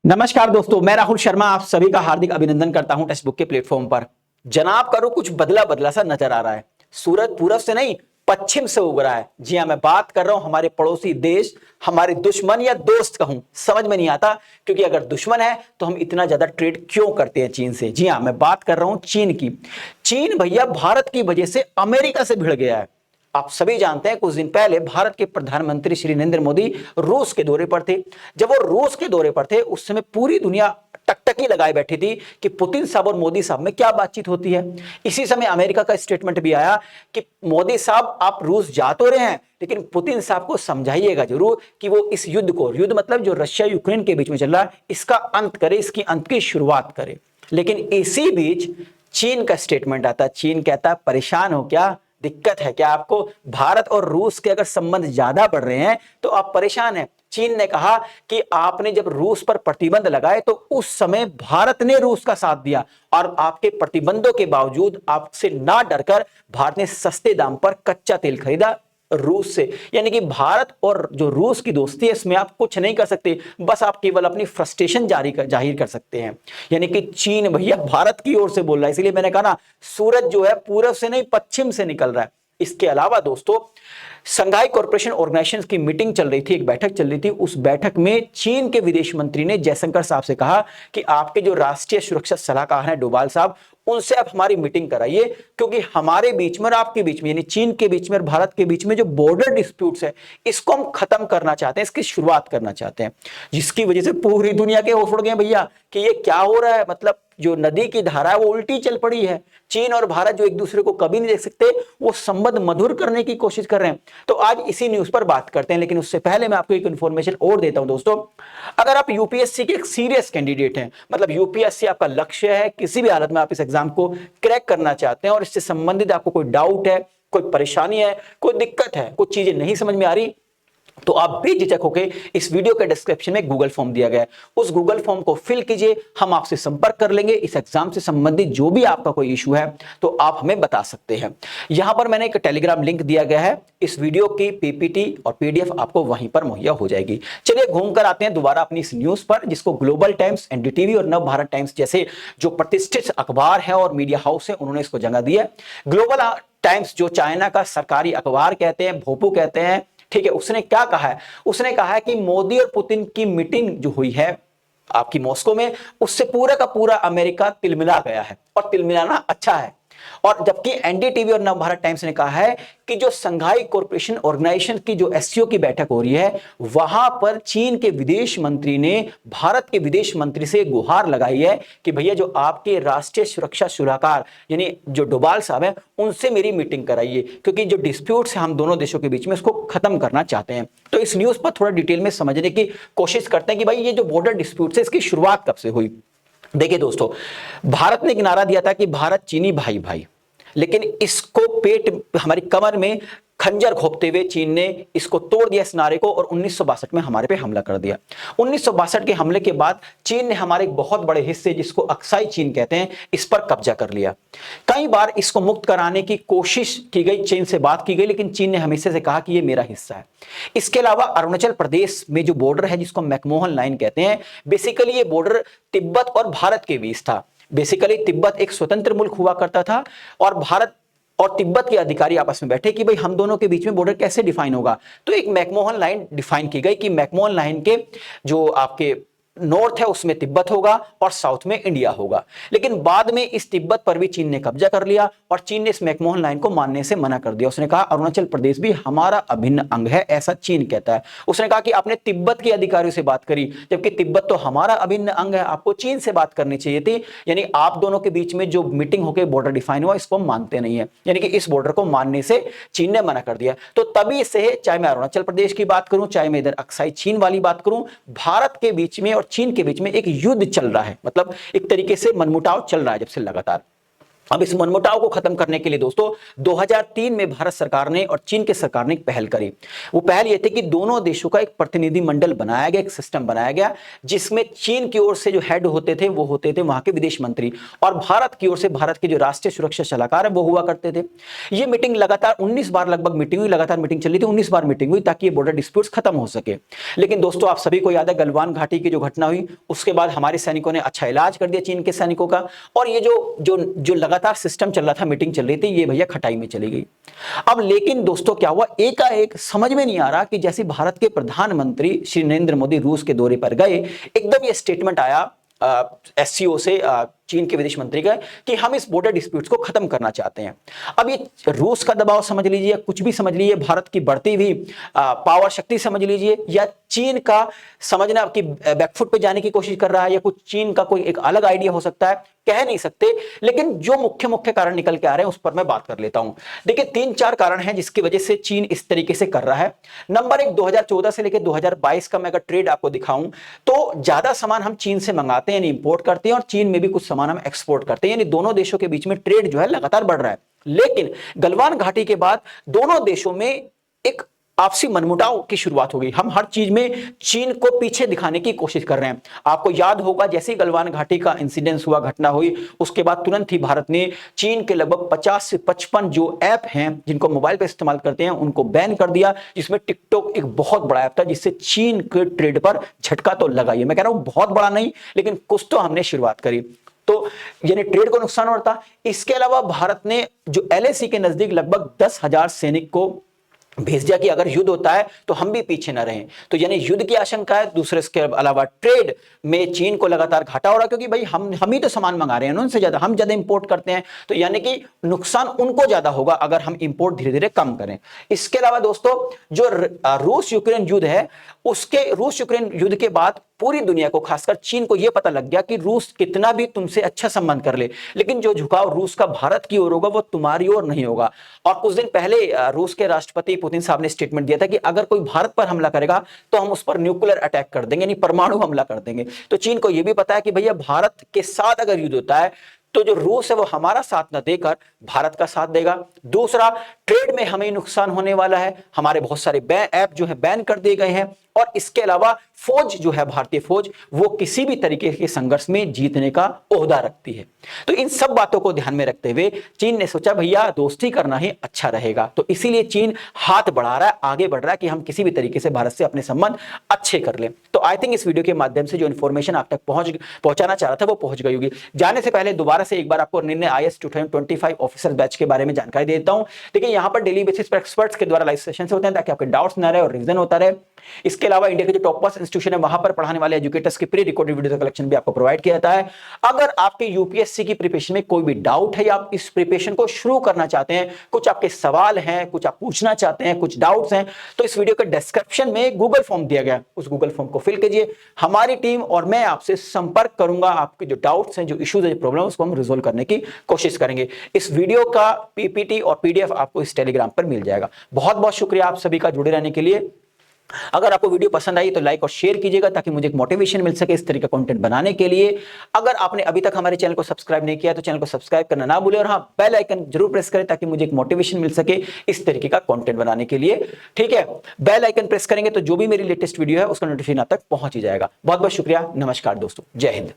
नमस्कार दोस्तों, मैं राहुल शर्मा आप सभी का हार्दिक अभिनंदन करता हूं टेक्स्ट बुक के प्लेटफॉर्म पर। जनाब करो कुछ बदला बदला सा नजर आ रहा है। सूरज पूरब से नहीं पश्चिम से उग रहा है। जी हां, मैं बात कर रहा हूं हमारे पड़ोसी देश, हमारे दुश्मन या दोस्त कहूं, समझ में नहीं आता। क्योंकि अगर दुश्मन है तो हम इतना ज्यादा ट्रेड क्यों करते हैं चीन से। जी हां, मैं बात कर रहा हूं चीन की। चीन भैया भारत की वजह से अमेरिका से भिड़ गया है। आप सभी जानते हैं कुछ दिन पहले भारत के प्रधानमंत्री श्री नरेंद्र मोदी रूस के दौरे पर थे। जब वो रूस के दौरे पर थे उस समय पूरी दुनिया टकटकी लगाए बैठी थी कि पुतिन साहब और मोदी साहब में क्या बातचीत होती है। इसी समय अमेरिका का स्टेटमेंट भी आया कि मोदी साहब आप रूस जा तो रहे हैं लेकिन पुतिन साहब को समझाइएगा जरूर कि वो इस युद्ध मतलब जो रशिया यूक्रेन के बीच में चल रहा है इसका अंत करे, इसकी अंत की शुरुआत करे। लेकिन इसी बीच चीन का स्टेटमेंट आता है। चीन कहता है परेशान हो क्या, दिक्कत है क्या आपको? भारत और रूस के अगर संबंध ज्यादा बढ़ रहे हैं तो आप परेशान हैं। चीन ने कहा कि आपने जब रूस पर प्रतिबंध लगाए तो उस समय भारत ने रूस का साथ दिया और आपके प्रतिबंधों के बावजूद आपसे ना डरकर भारत ने सस्ते दाम पर कच्चा तेल खरीदा रूस से। यानी कि भारत और जो रूस की दोस्ती है इसमें आप कुछ नहीं कर सकते, बस आप केवल अपनी फ्रस्ट्रेशन जाहिर कर सकते हैं। यानी कि चीन भैया भारत की ओर से बोल रहा है। इसलिए मैंने कहा ना, सूरज जो है पूरब से नहीं पश्चिम से निकल रहा है। इसके अलावा दोस्तों, संघाई कॉरपोरेशन ऑर्गेनाइजेशन की मीटिंग चल रही थी, एक बैठक चल रही थी। उस बैठक में चीन के विदेश मंत्री ने जयशंकर साहब से कहा कि आपके जो राष्ट्रीय सुरक्षा सलाहकार हैं डोभाल साहब, उनसे आप हमारी मीटिंग कराइए क्योंकि हमारे बीच में और आपके बीच में यानी चीन के बीच में और भारत के बीच में जो बॉर्डर डिस्प्यूट्स है इसको हम खत्म करना चाहते हैं, इसकी शुरुआत करना चाहते हैं। जिसकी वजह से पूरी दुनिया के होश उड़ गए भैया कि ये क्या हो रहा है। मतलब जो नदी की धारा है वो उल्टी चल पड़ी है। चीन और भारत जो एक दूसरे को कभी नहीं देख सकते वो संबंध मधुर करने की कोशिश कर रहे हैं। तो आज इसी न्यूज पर बात करते हैं, लेकिन उससे पहले मैं आपको एक इंफॉर्मेशन और देता हूं दोस्तों। अगर आप यूपीएससी के एक सीरियस कैंडिडेट हैं, मतलब यूपीएससी आपका लक्ष्य है, किसी भी हालत में आप इस एग्जाम को क्रैक करना चाहते हैं और इससे संबंधित आपको कोई डाउट है, कोई परेशानी है, कोई दिक्कत है, कुछ चीजें नहीं समझ में आ रही, तो आप बेझिझक होकर इस वीडियो के डिस्क्रिप्शन में गूगल फॉर्म दिया गया है, उस गूगल फॉर्म को फिल कीजिए। हम आपसे संपर्क कर लेंगे। इस एग्जाम से संबंधित जो भी आपका कोई इशू है तो आप हमें बता सकते हैं। यहां पर मैंने एक टेलीग्राम लिंक दिया गया है, इस वीडियो की पीपीटी और पीडीएफ आपको वहीं पर मुहैया हो जाएगी। चलिए घूमकर आते हैं दोबारा अपनी इस न्यूज पर, जिसको ग्लोबल टाइम्स, एनडीटीवी और नव भारत टाइम्स जैसे जो प्रतिष्ठित अखबार है और मीडिया हाउस है उन्होंने इसको जगह दी है। ग्लोबल टाइम्स जो चाइना का सरकारी अखबार कहते हैं, भोपू कहते हैं, ठीक है, उसने क्या कहा है? उसने कहा है कि मोदी और पुतिन की मीटिंग जो हुई है आपकी मॉस्को में, उससे पूरा का पूरा अमेरिका तिलमिला गया है और तिलमिलाना अच्छा है। और जबकि एनडीटीवी और नवभारत टाइम्स ने कहा है कि जो संघाई कॉरपोरेशन ऑर्गेनाइजेशन की जो एससीओ की बैठक हो रही है वहां पर चीन के विदेश मंत्री ने भारत के विदेश मंत्री से गुहार लगाई है कि भैया जो आपके राष्ट्रीय सुरक्षा सलाहकार यानी जो डोभाल साहब हैं उनसे मेरी मीटिंग कराइए क्योंकि जो डिस्प्यूट्स है हम दोनों देशों के बीच में उसको खत्म करना चाहते हैं। तो इस न्यूज पर थोड़ा डिटेल में समझने की कोशिश करते हैं कि भाई ये जो बॉर्डर डिस्प्यूट्स है इसकी शुरुआत कब से हुई। देखिए दोस्तों, भारत ने एक नारा दिया था कि भारत चीनी भाई भाई, लेकिन इसको पेट हमारी कमर में खंजर घोंपते हुए चीन ने इसको तोड़ दिया इस नारे को और 1962 में हमारे पे हमला कर दिया। 1962 के हमले के बाद चीन ने हमारे एक बहुत बड़े हिस्से जिसको अक्साई चीन कहते हैं इस पर कब्जा कर लिया। कई बार इसको मुक्त कराने की कोशिश की गई, चीन से बात की गई, लेकिन चीन ने हमेशा से कहा कि ये मेरा हिस्सा है। इसके अलावा अरुणाचल प्रदेश में जो बॉर्डर है जिसको मैकमोहन लाइन कहते हैं, बेसिकली ये बॉर्डर तिब्बत और भारत के बीच था। बेसिकली तिब्बत एक स्वतंत्र मुल्क हुआ करता था और भारत और तिब्बत के अधिकारी आपस में बैठे कि भाई हम दोनों के बीच में बॉर्डर कैसे डिफाइन होगा। तो एक मैकमोहन लाइन डिफाइन की गई कि मैकमोहन लाइन के जो आपके नॉर्थ है उसमें तिब्बत होगा और साउथ में इंडिया होगा। लेकिन बाद में इस तिब्बत पर भी चीन ने कब्जा कर लिया और चीन ने इस मैकमोहन लाइन को मानने से मना कर दिया। उसने कहा अरुणाचल प्रदेश भी हमारा अभिन्न अंग है, ऐसा चीन कहता है। उसने कहा कि आपने तिब्बत के अधिकारियों से बात करी जबकि तिब्बत तो हमारा अभिन्न अंग है, आपको चीन से बात करनी चाहिए थी। यानी आप दोनों के बीच में जो मीटिंग होकर बॉर्डर डिफाइन हुआ इसको मानते नहीं है, यानी कि इस बॉर्डर को मानने से चीन ने मना कर दिया। तो तभी से चाहे मैं अरुणाचल प्रदेश की बात करूं, चाहे मैं इधर अक्साई चीन वाली बात करूं, भारत के बीच में और चीन के बीच में एक युद्ध चल रहा है। मतलब एक तरीके से मनमुटाव चल रहा है जब से लगातार। अब इस मनमुटाव को खत्म करने के लिए दोस्तों 2003 में भारत सरकार ने और चीन के सरकार ने एक पहल करी। वो पहल ये थी कि दोनों देशों का एक प्रतिनिधि मंडल बनाया गया, एक सिस्टम बनाया गया, जिसमें चीन की ओर से जो हेड होते थे वो होते थे वहां के विदेश मंत्री, और भारत की ओर से भारत के जो राष्ट्रीय सुरक्षा सलाहकार है वो हुआ करते थे। ये मीटिंग लगातार 19 बार लगभग मीटिंग हुई, लगातार मीटिंग चली थी, 19 बार मीटिंग हुई ताकि ये बॉर्डर डिस्प्यूट्स खत्म हो सके। लेकिन दोस्तों आप सभी को याद है गलवान घाटी की जो घटना हुई, उसके बाद हमारे सैनिकों ने अच्छा इलाज कर दिया चीन के सैनिकों का, और ये जो लगातार सिस्टम चल रहा था, मीटिंग चल रही थी, ये भैया खटाई में चली गई। अब लेकिन दोस्तों क्या हुआ, एकाएक समझ में नहीं आ रहा कि जैसे भारत के प्रधानमंत्री श्री नरेंद्र मोदी रूस के दौरे पर गए, एकदम ये स्टेटमेंट आया एससीओ से, चीन के विदेश मंत्री का, कि हम इस बॉर्डर डिस्प्यूट्स को खत्म करना चाहते हैं। अब ये रूस का दबाव समझ लीजिए, कुछ भी समझ लीजिए, भारत की बढ़ती हुई पावर शक्ति समझ लीजिए, या चीन का समझना कि बैकफुट पे जाने की कोशिश कर रहा है, या कुछ चीन का कोई एक अलग आइडिया हो सकता है, कह नहीं सकते। लेकिन जो मुख्य मुख्य कारण निकल के आ रहे हैं उस पर मैं बात कर लेता हूं। देखिए 3-4 कारण हैं जिसकी वजह से चीन इस तरीके से कर रहा है। नंबर 1, 2014 से लेकर 2022 का मैं अगर ट्रेड आपको दिखाऊं तो ज्यादा सामान हम चीन से मंगाते हैं, यानी इंपोर्ट करते हैं, और चीन में भी कुछ सामान हम एक्सपोर्ट करते हैं, यानी दोनों देशों के बीच में ट्रेड जो है लगातार बढ़ रहा है। लेकिन गलवान घाटी के बाद दोनों देशों में एक आपसी मनमुटाव की शुरुआत हो गई। हम हर चीज में चीन को पीछे दिखाने की कोशिश कर रहे हैं। आपको याद होगा जैसे ही गलवान घाटी का इंसिडेंस हुआ, घटना हुई, उसके बाद तुरंत ही भारत ने चीन के लगभग 50 से 55 जो ऐप हैं जिनको मोबाइल पे इस्तेमाल करते हैं उनको बैन कर दिया, जिसमें टिकटॉक एक बहुत बड़ा ऐप था, जिससे चीन के ट्रेड पर झटका तो लगा ही। मैं कह रहा हूं बहुत बड़ा नहीं, लेकिन कुछ तो हमने शुरुआत करी, तो यानी ट्रेड को नुकसान होता। इसके अलावा भारत ने जो एलएसी के नजदीक लगभग 10,000 सैनिक को भेज दिया कि अगर युद्ध होता है तो हम भी पीछे न रहें। तो यानी युद्ध की आशंका है। दूसरे इसके अलावा ट्रेड में चीन को लगातार घाटा हो रहा है, क्योंकि भाई हम ही तो सामान मंगा रहे हैं उनसे ज्यादा, हम ज्यादा इंपोर्ट करते हैं, तो यानी कि नुकसान उनको ज्यादा होगा अगर हम इंपोर्ट धीरे धीरे कम करें। इसके अलावा दोस्तों जो रूस यूक्रेन युद्ध है, उसके रूस यूक्रेन युद्ध के बाद पूरी दुनिया को, खासकर चीन को यह पता लग गया कि रूस कितना भी तुमसे अच्छा संबंध कर ले, लेकिन जो झुकाव रूस का भारत की ओर होगा वो तुम्हारी ओर नहीं होगा। और कुछ दिन पहले रूस के राष्ट्रपति पुतिन साहब ने स्टेटमेंट दिया था कि अगर कोई भारत पर हमला करेगा तो हम उस पर न्यूक्लियर अटैक कर देंगे, यानी परमाणु हमला कर देंगे। तो चीन को यह भी पता है कि भैया भारत के साथ अगर युद्ध होता है तो जो रूस है वो हमारा साथ न देकर भारत का साथ देगा। दूसरा, ट्रेड में हमें नुकसान होने वाला है, हमारे बहुत सारे ऐप जो है बैन कर दिए गए हैं, और इसके अलावा फौज जो है, भारतीय फौज, वो किसी भी तरीके के संघर्ष में जीतने का ओहदा रखती है। तो इन सब बातों को ध्यान में रखते हुए चीन ने सोचा भैया दोस्ती करना ही अच्छा रहेगा, तो इसीलिए चीन हाथ बढ़ा रहा है, आगे बढ़ रहा है कि हम किसी भी तरीके से भारत से अपने संबंध अच्छे कर लें। तो आई थिंक इस वीडियो के माध्यम से जो इन्फॉर्मेशन आप तक पहुंचाना चाह रहा था वो पहुंच गई होगी। जाने से पहले दोबारा से एक बार आपको निर्णय IAS 2025 ऑफिसर बैच के बारे में जानकारी देता हूं। देखिए यहाँ पर डेली बेसिस पर एक्सपर्ट्स के द्वारा लाइव सेशन होते हैं ताकि आपके डाउट्स ना रहे और रिवीजन होता रहे। इसके अलावा इंडिया के जो टॉप मोस्ट इंस्टीट्यूशन है वहां पर पढ़ाने वाले एजुकेटर्स के प्री रिकॉर्डेड वीडियो कलेक्शन भी आपको प्रोवाइड किया जाता है। अगर आपके यूपीएससी की प्रिपरेशन में कोई भी डाउट है या आप इस प्रिपरेशन को शुरू करना चाहते हैं, कुछ आपके सवाल हैं, कुछ आप पूछना चाहते हैं, कुछ डाउट्स हैं, तो इस वीडियो के डिस्क्रिप्शन में गूगल फॉर्म दिया गया, उस गूगल फॉर्म को फिल कीजिए। हमारी टीम और मैं आपसे संपर्क करूंगा, आपके जो डाउट्स हैं, जो इश्यूज हैं, जो प्रॉब्लम, उसको हम रिजोल्व करने की कोशिश करेंगे। इस वीडियो का पीपीटी और पीडीएफ आपको इस टेलीग्राम पर मिल जाएगा। बहुत बहुत शुक्रिया आप सभी का जुड़े रहने के लिए। अगर आपको वीडियो पसंद आई तो लाइक और शेयर कीजिएगा ताकि मुझे एक मोटिवेशन मिल सके इस तरीके का कंटेंट बनाने के लिए। अगर आपने अभी तक हमारे चैनल को सब्सक्राइब नहीं किया तो चैनल को सब्सक्राइब करना ना भूलें, और हाँ, बेल आइकन जरूर प्रेस करें ताकि मुझे एक मोटिवेशन मिल सके इस तरीके का कंटेंट बनाने के लिए। ठीक है, बेल आइकन प्रेस करेंगे तो जो भी मेरी लेटेस्ट वीडियो है उसका नोटिफिकेशन आप तक पहुंच ही जाएगा। बहुत बहुत शुक्रिया, नमस्कार दोस्तों, जय हिंद।